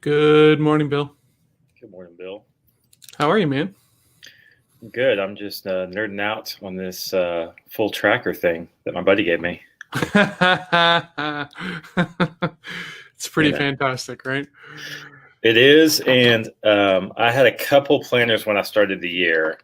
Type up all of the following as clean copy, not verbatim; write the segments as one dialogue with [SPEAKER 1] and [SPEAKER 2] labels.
[SPEAKER 1] Good morning, Bill.
[SPEAKER 2] Good morning, Bill.
[SPEAKER 1] How are you, man?
[SPEAKER 2] Good. I'm just nerding out on this full tracker thing that my buddy gave me.
[SPEAKER 1] It's pretty fantastic, right?
[SPEAKER 2] It is, and I had a couple planners when I started the year,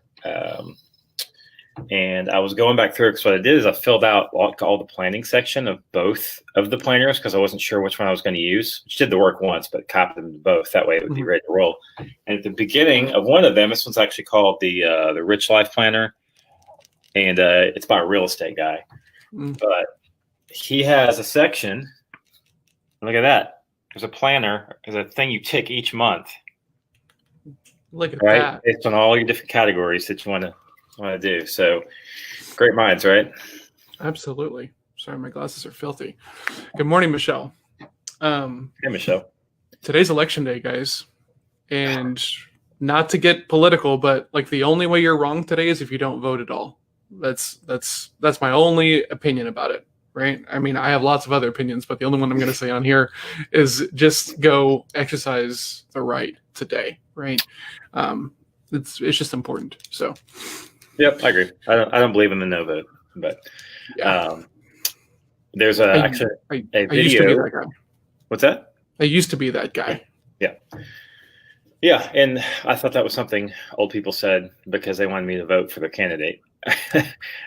[SPEAKER 2] and I was going back through it. So what I did is I filled out all the planning section of both of the planners because I wasn't sure which one I was going to use. Which did the work once, but copied them to both. That way it would be ready to roll. And at the beginning of one of them, this one's actually called the Rich Life Planner, and it's by a real estate guy. But he has a section. Look at that. There's a planner. There's a thing you tick each month.
[SPEAKER 1] Look at that.
[SPEAKER 2] Based on all your different categories that you want to do. So great minds, right?
[SPEAKER 1] Absolutely. Sorry, my glasses are filthy. Good morning, Michelle.
[SPEAKER 2] Hey, Michelle.
[SPEAKER 1] Today's election day, guys. And not to get political, but like the only way you're wrong today is if you don't vote at all. That's my only opinion about it. Right. I mean, I have lots of other opinions, but the only one I'm going to say on here is just go exercise the right today. Right. It's just important. So.
[SPEAKER 2] Yep, I agree. I don't believe in the no vote, but there's actually a video. I used to be that guy. What's that?
[SPEAKER 1] I used to be that guy.
[SPEAKER 2] Yeah, and I thought that was something old people said because they wanted me to vote for their candidate.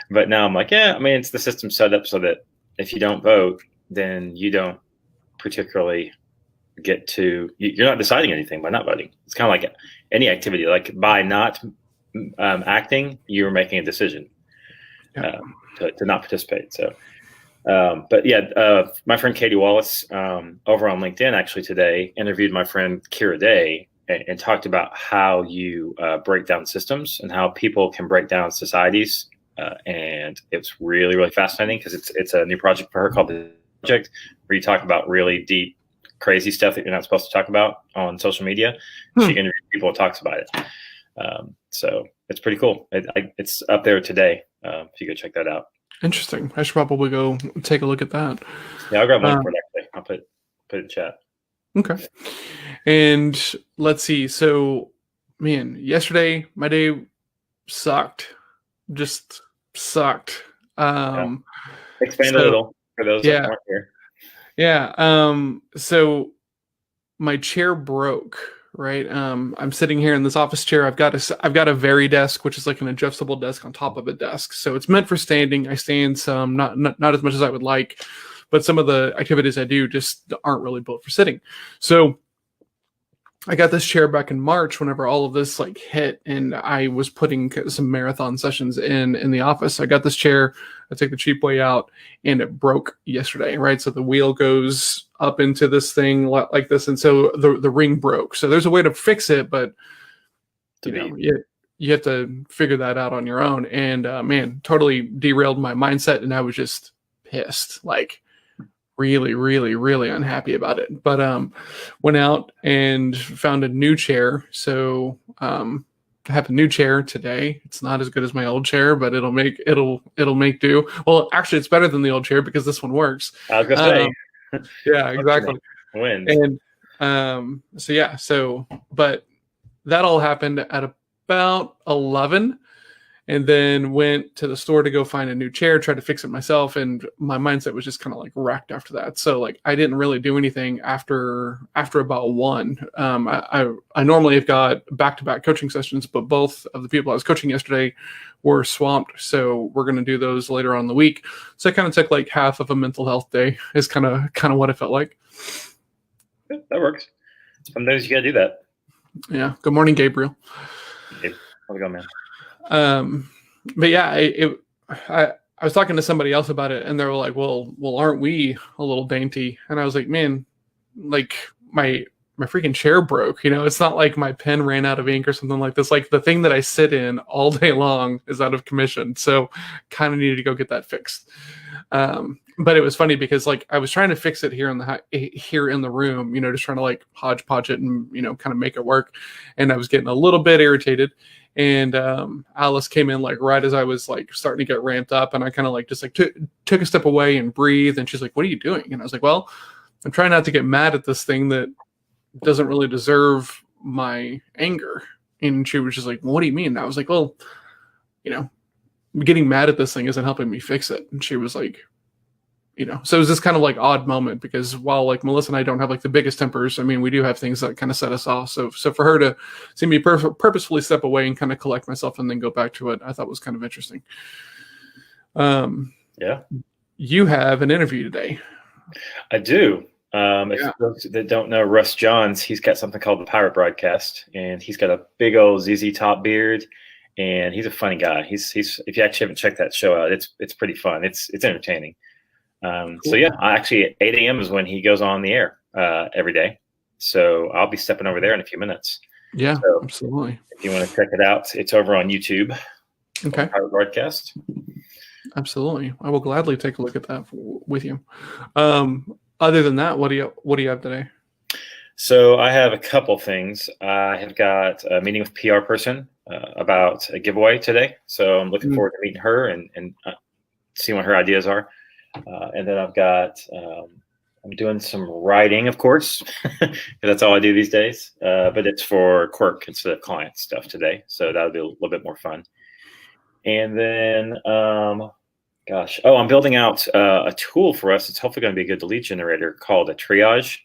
[SPEAKER 2] But now I'm like, yeah, I mean, it's the system set up so that if you don't vote, then you don't particularly get to. You're not deciding anything by not voting. It's kind of like any activity. Like by not acting, you're making a decision to not participate. So, but yeah, my friend Katie Wallace over on LinkedIn actually today interviewed my friend Kira Day and talked about how you break down systems and how people can break down societies. And it's really, really fascinating because it's a new project for her called The Project, where you talk about really deep, crazy stuff that you're not supposed to talk about on social media. She interviews people and talks about it. So it's pretty cool. It's up there today. If you go check that out.
[SPEAKER 1] Interesting. I should probably go take a look at that.
[SPEAKER 2] Yeah, I'll grab one for it actually. I'll put it in chat.
[SPEAKER 1] Okay. And let's see. So, man, yesterday my day sucked. Just sucked.
[SPEAKER 2] Expand a little for those that aren't here.
[SPEAKER 1] Yeah. So my chair broke. Right. I'm sitting here in this office chair. I've got a Very desk, which is like an adjustable desk on top of a desk. So it's meant for standing. I stand some, not as much as I would like, but some of the activities I do just aren't really built for sitting. So I got this chair back in March whenever all of this like hit, and I was putting some marathon sessions in the office. I got this chair. I took the cheap way out, and it broke yesterday. Right, so the wheel goes up into this thing like this, and so the ring broke. So there's a way to fix it, but you have to figure that out on your own. And man, totally derailed my mindset, and I was just pissed. Like, really, really, really unhappy about it. But went out and found a new chair. So I have a new chair today. It's not as good as my old chair, but it'll make do. Well, actually, it's better than the old chair because this one works.
[SPEAKER 2] I was gonna say.
[SPEAKER 1] Yeah, exactly.
[SPEAKER 2] Wins.
[SPEAKER 1] And but that all happened at about 11. And then went to the store to go find a new chair, tried to fix it myself, and my mindset was just kind of like wrecked after that. So like I didn't really do anything after about 1. I normally have got back-to-back coaching sessions, but both of the people I was coaching yesterday were swamped. So we're going to do those later on in the week. So I kind of took like half of a mental health day is kind of what it felt like.
[SPEAKER 2] That works. Sometimes you got to do that.
[SPEAKER 1] Yeah. Good morning, Gabriel.
[SPEAKER 2] Hey, how's it going, man?
[SPEAKER 1] But yeah, I was talking to somebody else about it, and they were like, well, aren't we a little dainty? And I was like, man, like my freaking chair broke, it's not like my pen ran out of ink or something like this. Like the thing that I sit in all day long is out of commission. So kind of needed to go get that fixed. But it was funny because like I was trying to fix it here in the room, just trying to like hodgepodge it and, kind of make it work. And I was getting a little bit irritated. And Alice came in like right as I was like starting to get ramped up, and I kind of like just like took a step away and breathed. And she's like, "What are you doing?" And I was like, "Well, I'm trying not to get mad at this thing that doesn't really deserve my anger. And she was just like, well, what do you mean? And I was like, well, getting mad at this thing isn't helping me fix it. And she was like, so it was this kind of like odd moment, because while like Melissa and I don't have like the biggest tempers, I mean, we do have things that kind of set us off. So for her to see me purposefully step away and kind of collect myself and then go back to it, I thought was kind of interesting.
[SPEAKER 2] Yeah.
[SPEAKER 1] You have an interview today.
[SPEAKER 2] I do. If those that don't know Russ Johns, he's got something called the Pirate Broadcast, and he's got a big old ZZ Top beard, and he's a funny guy. He's if you actually haven't checked that show out, it's pretty fun. It's entertaining. Cool. So yeah, actually at 8 a.m. is when he goes on the air every day. So I'll be stepping over there in a few minutes.
[SPEAKER 1] Yeah,
[SPEAKER 2] so
[SPEAKER 1] absolutely.
[SPEAKER 2] If you want to check it out, it's over on YouTube.
[SPEAKER 1] Okay.
[SPEAKER 2] Pirate Broadcast.
[SPEAKER 1] Absolutely, I will gladly take a look at that with you. Other than that, what do you have today?
[SPEAKER 2] So I have a couple things. I have got a meeting with PR person about a giveaway today. So I'm looking forward to meeting her and seeing what her ideas are. And then I've got, I'm doing some writing, of course, because that's all I do these days. But it's for Quirk instead of client stuff today. So that'll be a little bit more fun. And then, I'm building out a tool for us. It's hopefully going to be a good lead generator called a triage,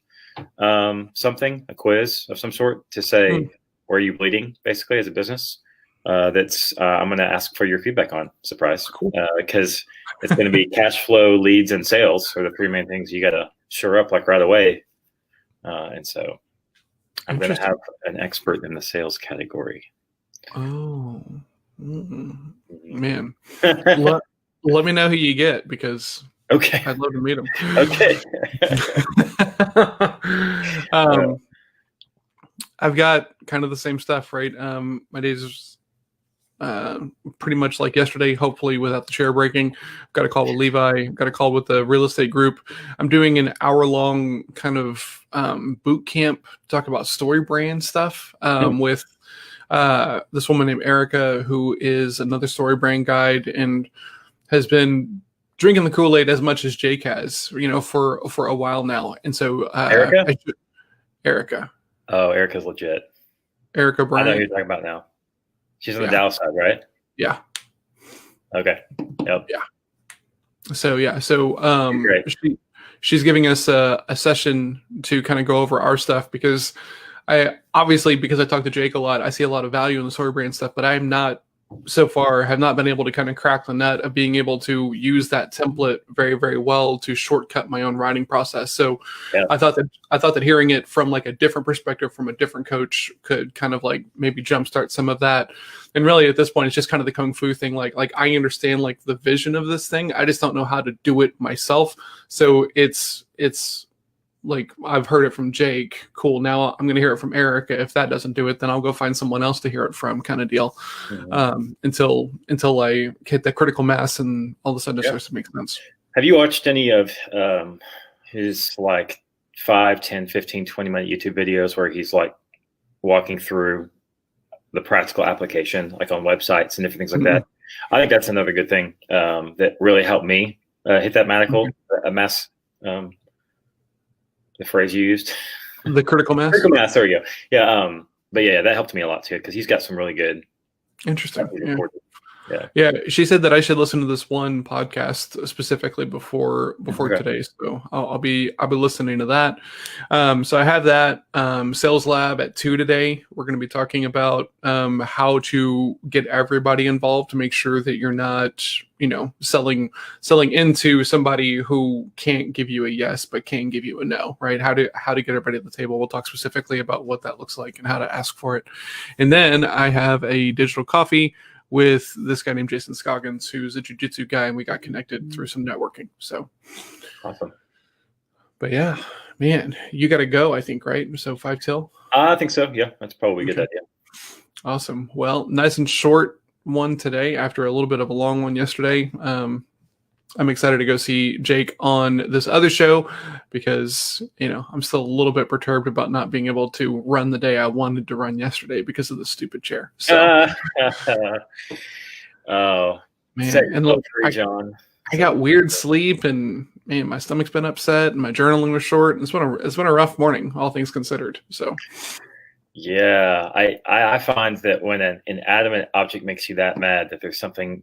[SPEAKER 2] a quiz of some sort to say, where are you bleeding, basically, as a business. I'm going to ask for your feedback on. Surprise.
[SPEAKER 1] Cool.
[SPEAKER 2] Because it's going to be cash flow, leads, and sales are the three main things you got to shore up like right away. And so I'm going to have an expert in the sales category.
[SPEAKER 1] Oh, man. Let me know who you get, because
[SPEAKER 2] okay,
[SPEAKER 1] I'd love to meet him.
[SPEAKER 2] Okay.
[SPEAKER 1] I've got kind of the same stuff, right? My days pretty much like yesterday, hopefully without the chair breaking. I've got a call with Levi, got a call with the real estate group. I'm doing an hour-long kind of boot camp, talk about story brand stuff with this woman named Erica, who is another story brand guide and has been drinking the Kool-Aid as much as Jake has, for a while now. And so Erica.
[SPEAKER 2] Oh, Erica's legit.
[SPEAKER 1] Erica Bryant.
[SPEAKER 2] I know who you're talking about now. She's on the Dallas side, right?
[SPEAKER 1] Yeah.
[SPEAKER 2] Okay. Yep.
[SPEAKER 1] Yeah. So she's giving us a session to kind of go over our stuff, because I talk to Jake a lot, I see a lot of value in the story brand stuff, but I'm not so far have not been able to kind of crack the nut of being able to use that template very, very well to shortcut my own writing process. So I thought that hearing it from like a different perspective from a different coach could kind of like maybe jumpstart some of that. And really at this point, it's just kind of the Kung Fu thing. Like I understand like the vision of this thing. I just don't know how to do it myself. So it's like, I've heard it from Jake. Cool. Now I'm going to hear it from Erica. If that doesn't do it, then I'll go find someone else to hear it from, kind of deal. Until I hit that critical mass and all of a sudden it starts to make sense.
[SPEAKER 2] Have you watched any of his like 5, 10, 15, 20-minute YouTube videos where he's like walking through the practical application, like on websites and different things like that? I think that's another good thing that really helped me hit that mass. The phrase you used,
[SPEAKER 1] the critical mass.
[SPEAKER 2] Critical mass. There we go. Yeah. But yeah, that helped me a lot too, because he's got some really good.
[SPEAKER 1] Interesting. Yeah. She said that I should listen to this one podcast specifically before today. So I'll be listening to that. So I have that sales lab at 2 today. We're going to be talking about how to get everybody involved to make sure that you're not, selling into somebody who can't give you a yes, but can give you a no, right? How to get everybody at the table. We'll talk specifically about what that looks like and how to ask for it. And then I have a digital coffee with this guy named Jason Scoggins, who's a jiu-jitsu guy, and we got connected through some networking. So
[SPEAKER 2] awesome.
[SPEAKER 1] But yeah, man, you got to go, I think, right? So 5 till?
[SPEAKER 2] I think so. Yeah, that's probably a good idea.
[SPEAKER 1] Awesome. Well, nice and short one today after a little bit of a long one yesterday. I'm excited to go see Jake on this other show because, I'm still a little bit perturbed about not being able to run the day I wanted to run yesterday because of the stupid chair. So,
[SPEAKER 2] oh,
[SPEAKER 1] man. And look,
[SPEAKER 2] John.
[SPEAKER 1] I got weird sleep and man, my stomach's been upset and my journaling was short. And it's been a rough morning, all things considered. So
[SPEAKER 2] yeah, I find that when an inanimate object makes you that mad, that there's something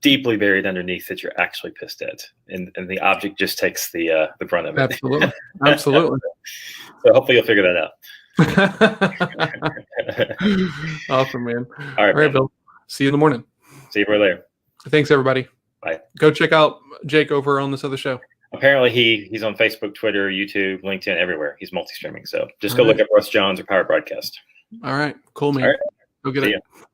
[SPEAKER 2] deeply buried underneath that you're actually pissed at, and the object just takes the brunt of it.
[SPEAKER 1] absolutely, absolutely.
[SPEAKER 2] So hopefully you'll figure that out.
[SPEAKER 1] Awesome, man.
[SPEAKER 2] All right, man.
[SPEAKER 1] Bill. See you in the morning.
[SPEAKER 2] See you later.
[SPEAKER 1] Thanks, everybody.
[SPEAKER 2] Bye.
[SPEAKER 1] Go check out Jake over on this other show.
[SPEAKER 2] Apparently he's on Facebook, Twitter, YouTube, LinkedIn, everywhere. He's multi-streaming. So just go look up Russ Jones or Power Broadcast.
[SPEAKER 1] All right. Cool, man.
[SPEAKER 2] All right.
[SPEAKER 1] Go get
[SPEAKER 2] See
[SPEAKER 1] it.
[SPEAKER 2] ya.